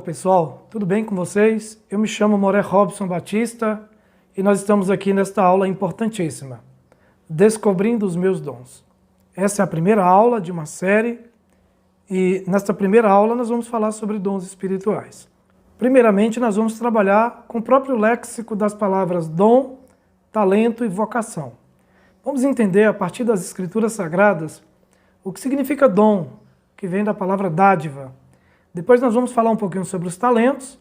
pessoal, tudo bem com vocês? Eu me chamo Moré Robson Batista e nós estamos aqui nesta aula importantíssima, Descobrindo os Meus Dons. Essa é a primeira aula de uma série e nesta primeira aula nós vamos falar sobre dons espirituais. Primeiramente, nós vamos trabalhar com o próprio léxico das palavras dom, talento e vocação. Vamos entender a partir das Escrituras Sagradas o que significa dom, que vem da palavra dádiva. Depois nós vamos falar um pouquinho sobre os talentos,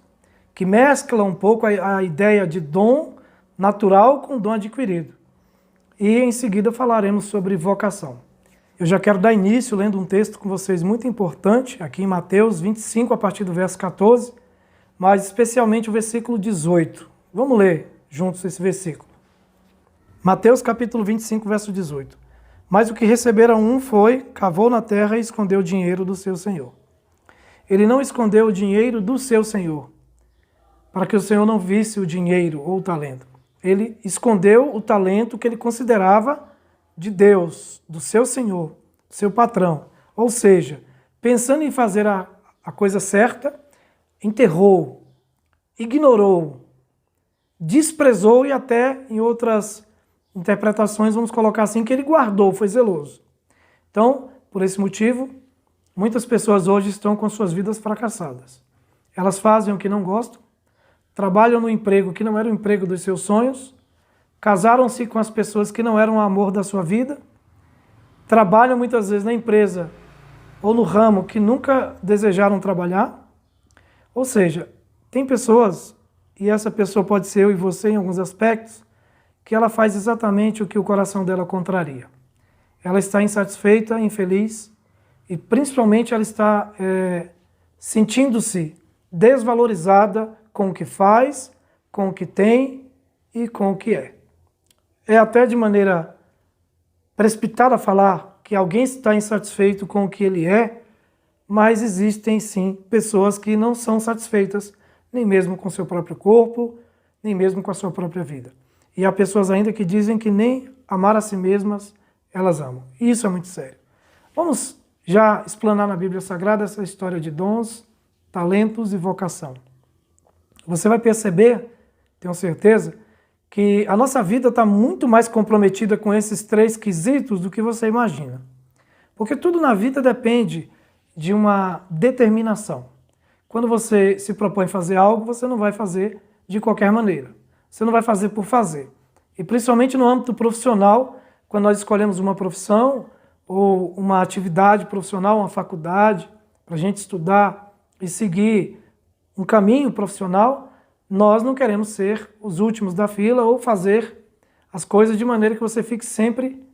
que mesclam um pouco a ideia de dom natural com dom adquirido. E em seguida falaremos sobre vocação. Eu já quero dar início lendo um texto com vocês muito importante, aqui em Mateus 25, a partir do verso 14, mas especialmente o versículo 18. Vamos ler juntos esse versículo. Mateus capítulo 25, verso 18. Mas o que recebera um foi, cavou na terra e escondeu o dinheiro do seu senhor. Ele não escondeu o dinheiro do seu senhor, para que o senhor não visse o dinheiro ou o talento. Ele escondeu o talento que ele considerava de Deus, do seu senhor, do seu patrão. Ou seja, pensando em fazer a coisa certa, enterrou, ignorou, desprezou e até em outras interpretações vamos colocar assim que ele guardou, foi zeloso. Então, por esse motivo, muitas pessoas hoje estão com suas vidas fracassadas. Elas fazem o que não gostam, trabalham no emprego que não era o emprego dos seus sonhos, casaram-se com as pessoas que não eram o amor da sua vida, trabalham muitas vezes na empresa ou no ramo que nunca desejaram trabalhar. Ou seja, tem pessoas, e essa pessoa pode ser eu e você em alguns aspectos, que ela faz exatamente o que o coração dela contraria. Ela está insatisfeita, infeliz, e principalmente ela está sentindo-se desvalorizada com o que faz, com o que tem e com o que é. É até de maneira precipitada falar que alguém está insatisfeito com o que ele é, mas existem sim pessoas que não são satisfeitas nem mesmo com seu próprio corpo, nem mesmo com a sua própria vida. E há pessoas ainda que dizem que nem amar a si mesmas elas amam. E isso é muito sério. Vamos já explanar na Bíblia Sagrada essa história de dons, talentos e vocação. Você vai perceber, tenho certeza, que a nossa vida está muito mais comprometida com esses três quesitos do que você imagina. Porque tudo na vida depende de uma determinação. Quando você se propõe fazer algo, você não vai fazer de qualquer maneira. Você não vai fazer por fazer. E principalmente no âmbito profissional, quando nós escolhemos uma profissão ou uma atividade profissional, uma faculdade, para a gente estudar e seguir um caminho profissional, nós não queremos ser os últimos da fila ou fazer as coisas de maneira que você fique sempre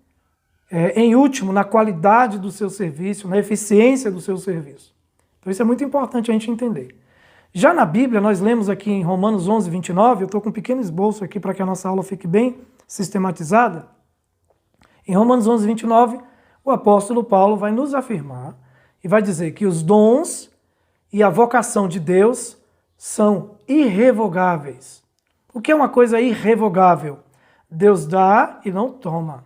em último na qualidade do seu serviço, na eficiência do seu serviço. Então isso é muito importante a gente entender. Já na Bíblia, nós lemos aqui em Romanos 11, 29, eu estou com um pequeno esboço aqui para que a nossa aula fique bem sistematizada. Em Romanos 11, 29, o apóstolo Paulo vai nos afirmar e vai dizer que os dons e a vocação de Deus são irrevogáveis. O que é uma coisa irrevogável? Deus dá e não toma.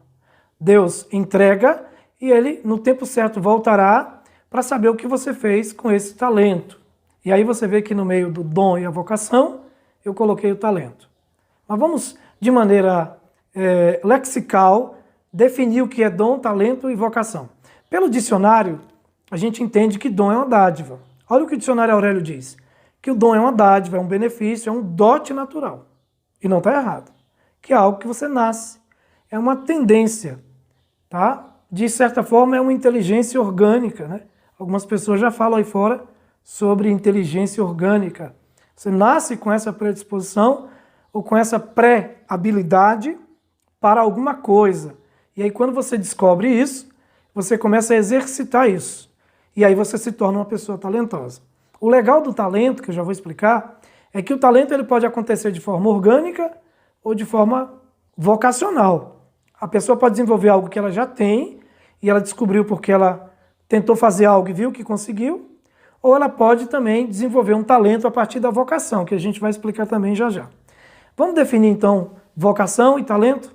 Deus entrega e ele, no tempo certo, voltará para saber o que você fez com esse talento. E aí você vê que no meio do dom e a vocação, eu coloquei o talento. Mas vamos, de maneira lexical, definir o que é dom, talento e vocação. Pelo dicionário, a gente entende que dom é uma dádiva. Olha o que o dicionário Aurélio diz. Que o dom é uma dádiva, é um benefício, é um dote natural. E não está errado. Que é algo que você nasce. É uma tendência. Tá? De certa forma, é uma inteligência orgânica. Né? Algumas pessoas já falam aí fora sobre inteligência orgânica. Você nasce com essa predisposição ou com essa pré-habilidade para alguma coisa. E aí quando você descobre isso, você começa a exercitar isso. E aí você se torna uma pessoa talentosa. O legal do talento, que eu já vou explicar, é que o talento ele pode acontecer de forma orgânica ou de forma vocacional. A pessoa pode desenvolver algo que ela já tem e ela descobriu porque ela tentou fazer algo e viu que conseguiu, ou ela pode também desenvolver um talento a partir da vocação, que a gente vai explicar também já já. Vamos definir então vocação e talento?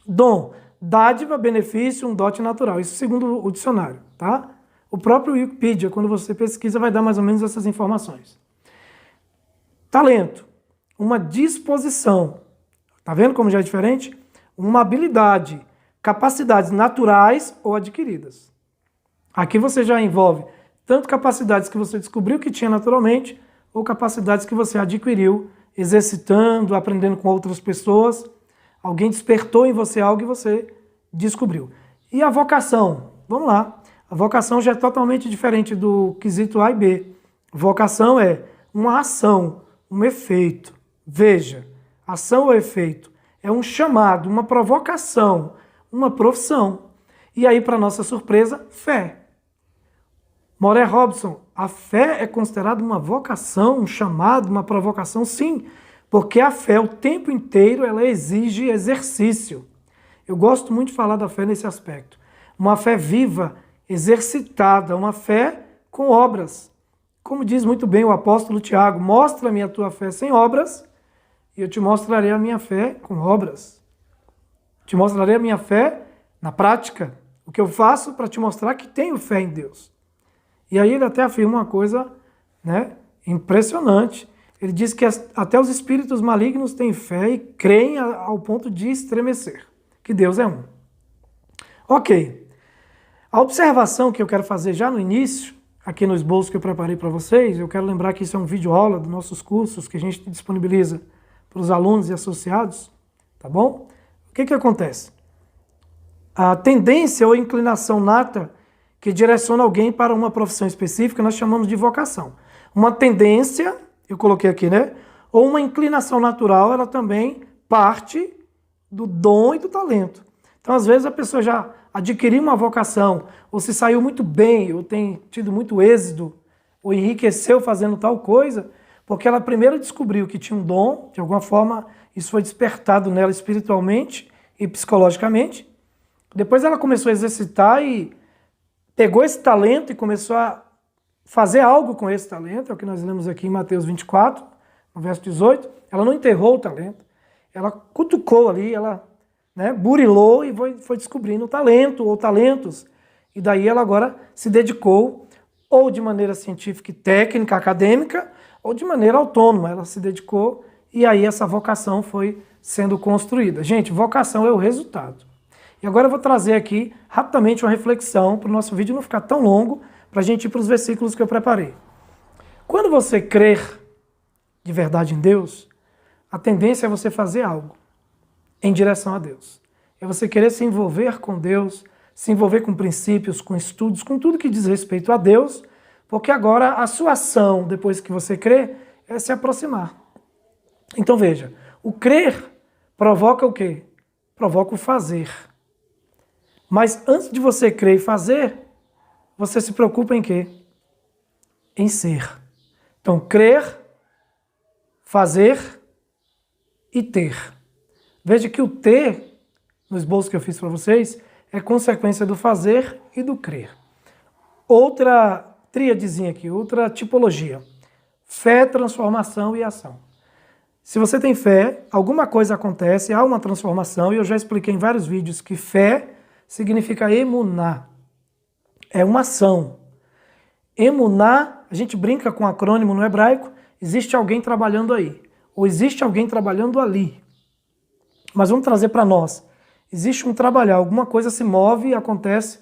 Dom, dádiva, benefício, um dote natural. Isso segundo o dicionário, tá? O próprio Wikipedia, quando você pesquisa, vai dar mais ou menos essas informações. Talento, uma disposição. Tá vendo como já é diferente? Uma habilidade, capacidades naturais ou adquiridas. Aqui você já envolve tanto capacidades que você descobriu que tinha naturalmente, ou capacidades que você adquiriu exercitando, aprendendo com outras pessoas. Alguém despertou em você algo e você descobriu. E a vocação? Vamos lá. A vocação já é totalmente diferente do quesito A e B. Vocação é uma ação, um efeito. Veja, ação ou efeito é um chamado, uma provocação, uma profissão. E aí, para nossa surpresa, fé. Moré Robson, a fé é considerada uma vocação, um chamado, uma provocação? Sim, porque a fé o tempo inteiro ela exige exercício. Eu gosto muito de falar da fé nesse aspecto. Uma fé viva, exercitada, uma fé com obras. Como diz muito bem o apóstolo Tiago, mostra-me a tua fé sem obras e eu te mostrarei a minha fé com obras. Te mostrarei a minha fé na prática, o que eu faço para te mostrar que tenho fé em Deus. E aí ele até afirma uma coisa, né, impressionante. Ele diz que até os espíritos malignos têm fé e creem ao ponto de estremecer, que Deus é um. Ok. A observação que eu quero fazer já no início, aqui no esboço que eu preparei para vocês, eu quero lembrar que isso é um vídeo aula dos nossos cursos que a gente disponibiliza para os alunos e associados, tá bom? O que acontece? A tendência ou inclinação nata que direciona alguém para uma profissão específica, nós chamamos de vocação. Uma tendência, eu coloquei aqui, né? Ou uma inclinação natural, ela também parte do dom e do talento. Então, às vezes, a pessoa já adquiriu uma vocação, ou se saiu muito bem, ou tem tido muito êxito, ou enriqueceu fazendo tal coisa, porque ela primeiro descobriu que tinha um dom, de alguma forma isso foi despertado nela espiritualmente e psicologicamente. Depois ela começou a exercitar e pegou esse talento e começou a fazer algo com esse talento, é o que nós lemos aqui em Mateus 24, no verso 18. Ela não enterrou o talento, ela cutucou ali, ela burilou e foi descobrindo o talento ou talentos. E daí ela agora se dedicou, ou de maneira científica e técnica, acadêmica, ou de maneira autônoma. Ela se dedicou e aí essa vocação foi sendo construída. Gente, vocação é o resultado. E agora eu vou trazer aqui rapidamente uma reflexão para o nosso vídeo não ficar tão longo, para a gente ir para os versículos que eu preparei. Quando você crer de verdade em Deus, a tendência é você fazer algo em direção a Deus. É você querer se envolver com Deus, se envolver com princípios, com estudos, com tudo que diz respeito a Deus, porque agora a sua ação, depois que você crê, é se aproximar. Então veja, o crer provoca o quê? Provoca o fazer. Mas antes de você crer e fazer, você se preocupa em quê? Em ser. Então, crer, fazer e ter. Veja que o ter, no esboço que eu fiz para vocês, é consequência do fazer e do crer. Outra tríadezinha aqui, outra tipologia. Fé, transformação e ação. Se você tem fé, alguma coisa acontece, há uma transformação, e eu já expliquei em vários vídeos que fé significa emuná. É uma ação. Emuná, a gente brinca com acrônimo no hebraico, existe alguém trabalhando aí, ou existe alguém trabalhando ali. Mas vamos trazer para nós. Existe um trabalhar, alguma coisa se move, acontece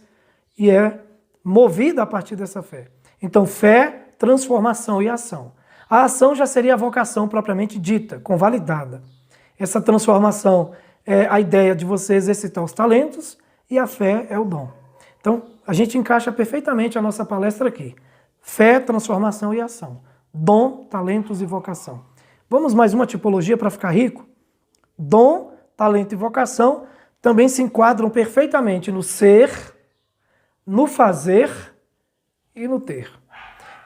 e é movida a partir dessa fé. Então, fé, transformação e ação. A ação já seria a vocação propriamente dita, convalidada. Essa transformação é a ideia de você exercitar os talentos e a fé é o dom. Então, a gente encaixa perfeitamente a nossa palestra aqui. Fé, transformação e ação. Dom, talentos e vocação. Vamos mais uma tipologia para ficar rico? Dom, talento e vocação também se enquadram perfeitamente no ser, no fazer e no ter.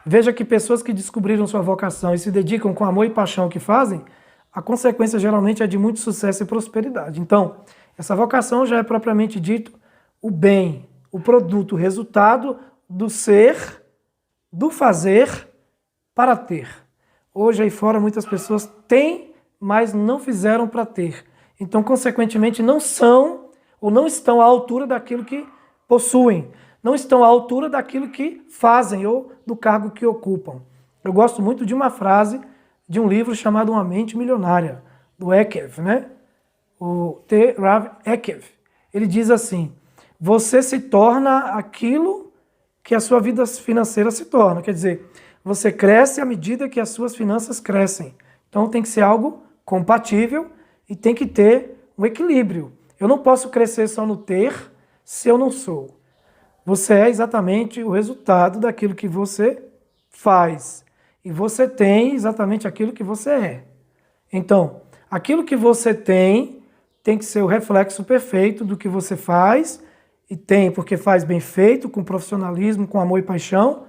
Veja que pessoas que descobriram sua vocação e se dedicam com amor e paixão ao que fazem, a consequência geralmente é de muito sucesso e prosperidade. Então, essa vocação já é propriamente dito o bem, o produto, o resultado do ser, do fazer para ter. Hoje aí fora muitas pessoas têm, mas não fizeram para ter. Então, consequentemente, não são ou não estão à altura daquilo que possuem. Não estão à altura daquilo que fazem ou do cargo que ocupam. Eu gosto muito de uma frase de um livro chamado Uma Mente Milionária, do Ekev, né? O T. Rav Ekev. Ele diz assim: você se torna aquilo que a sua vida financeira se torna. Quer dizer, você cresce à medida que as suas finanças crescem. Então tem que ser algo compatível e tem que ter um equilíbrio. Eu não posso crescer só no ter se eu não sou. Você é exatamente o resultado daquilo que você faz. E você tem exatamente aquilo que você é. Então, aquilo que você tem que ser o reflexo perfeito do que você faz, e tem porque faz bem feito, com profissionalismo, com amor e paixão,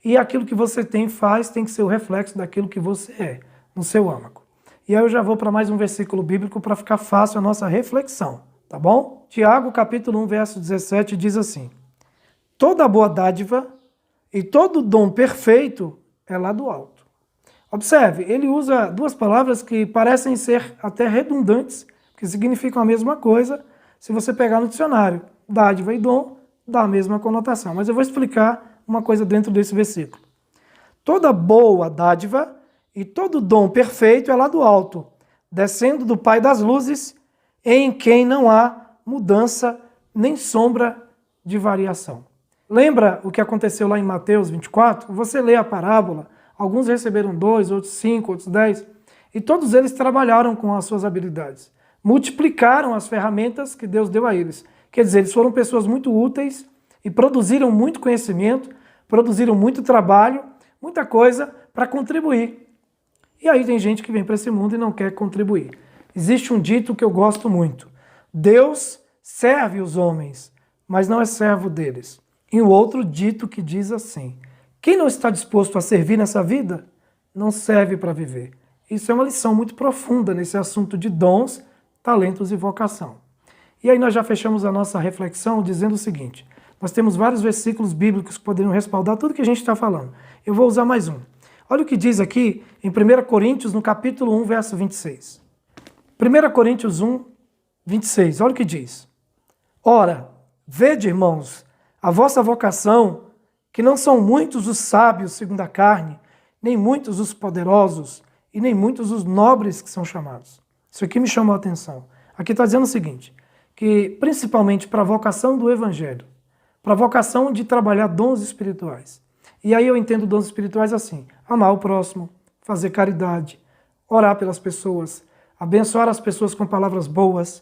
e aquilo que você faz tem que ser o reflexo daquilo que você é, no seu âmago. E aí eu já vou para mais um versículo bíblico para ficar fácil a nossa reflexão, tá bom? Tiago, capítulo 1, verso 17, diz assim: toda boa dádiva e todo dom perfeito é lá do alto. Observe, ele usa duas palavras que parecem ser até redundantes, que significam a mesma coisa se você pegar no dicionário. Dádiva e dom dá a mesma conotação. Mas eu vou explicar uma coisa dentro desse versículo. Toda boa dádiva e todo dom perfeito é lá do alto, descendo do Pai das luzes, em quem não há mudança nem sombra de variação. Lembra o que aconteceu lá em Mateus 24? Você lê a parábola, alguns receberam 2, outros 5, outros 10, e todos eles trabalharam com as suas habilidades. Multiplicaram as ferramentas que Deus deu a eles. Quer dizer, eles foram pessoas muito úteis e produziram muito conhecimento, produziram muito trabalho, muita coisa para contribuir. E aí tem gente que vem para esse mundo e não quer contribuir. Existe um dito que eu gosto muito: Deus serve os homens, mas não é servo deles. E o outro dito que diz assim: quem não está disposto a servir nessa vida, não serve para viver. Isso é uma lição muito profunda nesse assunto de dons, talentos e vocação. E aí nós já fechamos a nossa reflexão dizendo o seguinte: nós temos vários versículos bíblicos que poderiam respaldar tudo que a gente está falando. Eu vou usar mais um. Olha o que diz aqui em 1 Coríntios, no capítulo 1, verso 26. 1 Coríntios 1, 26, olha o que diz. Ora, vede, irmãos, a vossa vocação, que não são muitos os sábios segundo a carne, nem muitos os poderosos, e nem muitos os nobres que são chamados. Isso aqui me chamou a atenção. Aqui está dizendo o seguinte, que principalmente para a vocação do evangelho, para a vocação de trabalhar dons espirituais. E aí eu entendo dons espirituais assim: amar o próximo, fazer caridade, orar pelas pessoas, abençoar as pessoas com palavras boas,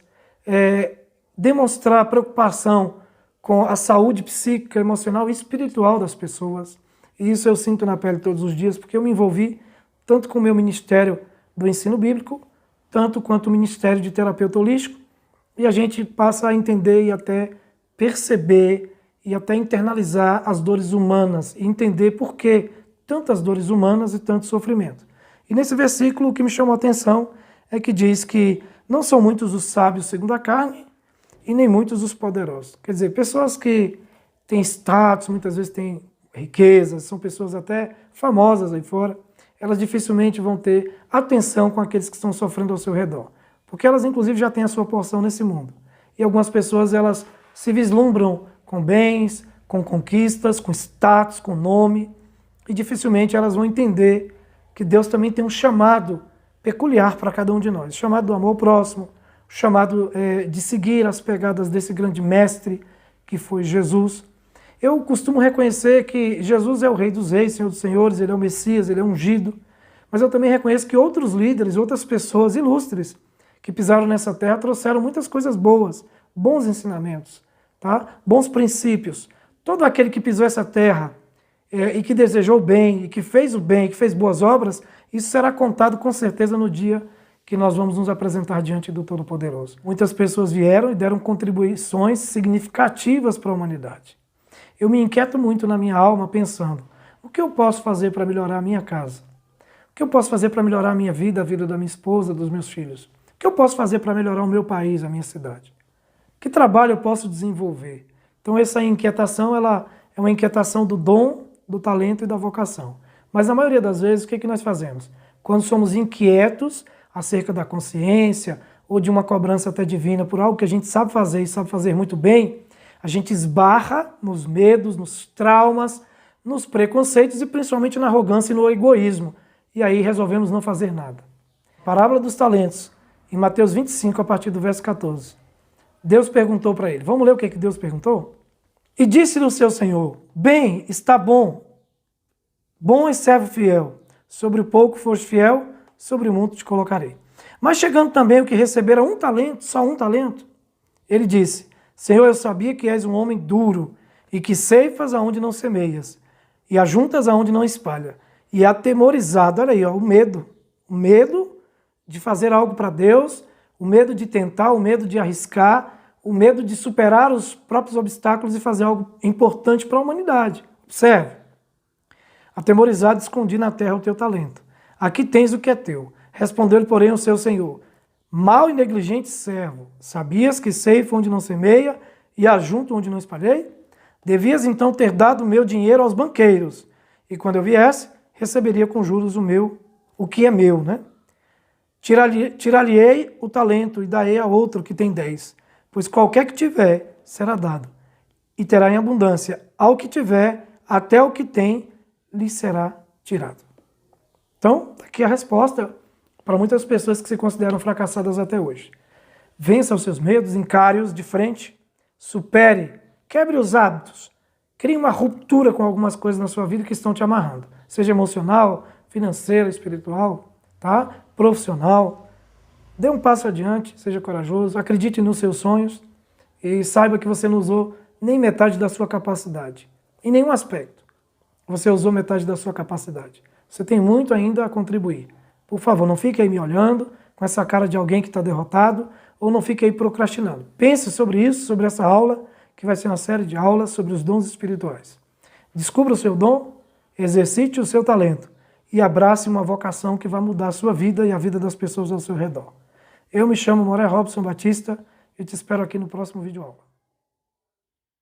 demonstrar preocupação com a saúde psíquica, emocional e espiritual das pessoas. E isso eu sinto na pele todos os dias, porque eu me envolvi tanto com o meu ministério do ensino bíblico, tanto quanto o ministério de terapeuta holístico, e a gente passa a entender e até perceber e até internalizar as dores humanas e entender por que tantas dores humanas e tanto sofrimento. E nesse versículo o que me chamou a atenção é que diz que não são muitos os sábios segundo a carne e nem muitos os poderosos. Quer dizer, pessoas que têm status, muitas vezes têm riquezas, são pessoas até famosas aí fora, elas dificilmente vão ter atenção com aqueles que estão sofrendo ao seu redor. Porque elas inclusive já têm a sua porção nesse mundo. E algumas pessoas elas se vislumbram com bens, com conquistas, com status, com nome, e dificilmente elas vão entender que Deus também tem um chamado peculiar para cada um de nós, o chamado do amor ao próximo, o chamado de seguir as pegadas desse grande mestre que foi Jesus. Eu costumo reconhecer que Jesus é o Rei dos Reis, Senhor dos Senhores, Ele é o Messias, Ele é ungido, mas eu também reconheço que outros líderes, outras pessoas ilustres que pisaram nessa terra trouxeram muitas coisas boas, bons ensinamentos, tá? Bons princípios. Todo aquele que pisou essa terra e que desejou o bem, e que fez o bem, que fez boas obras, isso será contado com certeza no dia que nós vamos nos apresentar diante do Todo-Poderoso. Muitas pessoas vieram e deram contribuições significativas para a humanidade. Eu me inquieto muito na minha alma pensando: o que eu posso fazer para melhorar a minha casa? O que eu posso fazer para melhorar a minha vida, a vida da minha esposa, dos meus filhos? O que eu posso fazer para melhorar o meu país, a minha cidade? Que trabalho eu posso desenvolver? Então essa inquietação, ela é uma inquietação do dom, do talento e da vocação. Mas na maioria das vezes, o que nós fazemos? Quando somos inquietos acerca da consciência ou de uma cobrança até divina por algo que a gente sabe fazer e sabe fazer muito bem, a gente esbarra nos medos, nos traumas, nos preconceitos e principalmente na arrogância e no egoísmo. e aí resolvemos não fazer nada. Parábola dos talentos, em Mateus 25, a partir do verso 14. Deus perguntou para ele. Vamos ler o que Deus perguntou? E disse-lhe o seu senhor: bem, está bom. Bom e servo fiel. Sobre o pouco foste fiel, sobre o muito te colocarei. Mas chegando também o que recebera um talento, só um talento, ele disse: Senhor, eu sabia que és um homem duro, e que ceifas aonde não semeias, e ajuntas aonde não espalha. E atemorizado, olha aí, ó, o medo de fazer algo para Deus, o medo de tentar, o medo de arriscar, o medo de superar os próprios obstáculos e fazer algo importante para a humanidade. Observe. Atemorizado, escondi na terra o teu talento. Aqui tens o que é teu. Respondeu-lhe, porém, o seu senhor: mau e negligente servo, sabias que ceifa onde não semeia e ajunto onde não espalhei? Devias então ter dado o meu dinheiro aos banqueiros, e quando eu viesse, receberia com juros o que é meu, né? Tirar-lhe-ei o talento e darei a outro que tem 10, pois qualquer que tiver será dado, e terá em abundância. Ao que tiver, até o que tem, lhe será tirado. Então, aqui a resposta para muitas pessoas que se consideram fracassadas até hoje. Vença os seus medos, encare-os de frente, supere, quebre os hábitos, crie uma ruptura com algumas coisas na sua vida que estão te amarrando, seja emocional, financeira, espiritual, tá? Profissional. Dê um passo adiante, seja corajoso, acredite nos seus sonhos e saiba que você não usou nem metade da sua capacidade, em nenhum aspecto. Você usou metade da sua capacidade. Você tem muito ainda a contribuir. Por favor, não fique aí me olhando com essa cara de alguém que está derrotado, ou não fique aí procrastinando. Pense sobre isso, sobre essa aula, que vai ser uma série de aulas sobre os dons espirituais. Descubra o seu dom, exercite o seu talento e abrace uma vocação que vai mudar a sua vida e a vida das pessoas ao seu redor. Eu me chamo Moré Robson Batista e te espero aqui no próximo vídeo aula.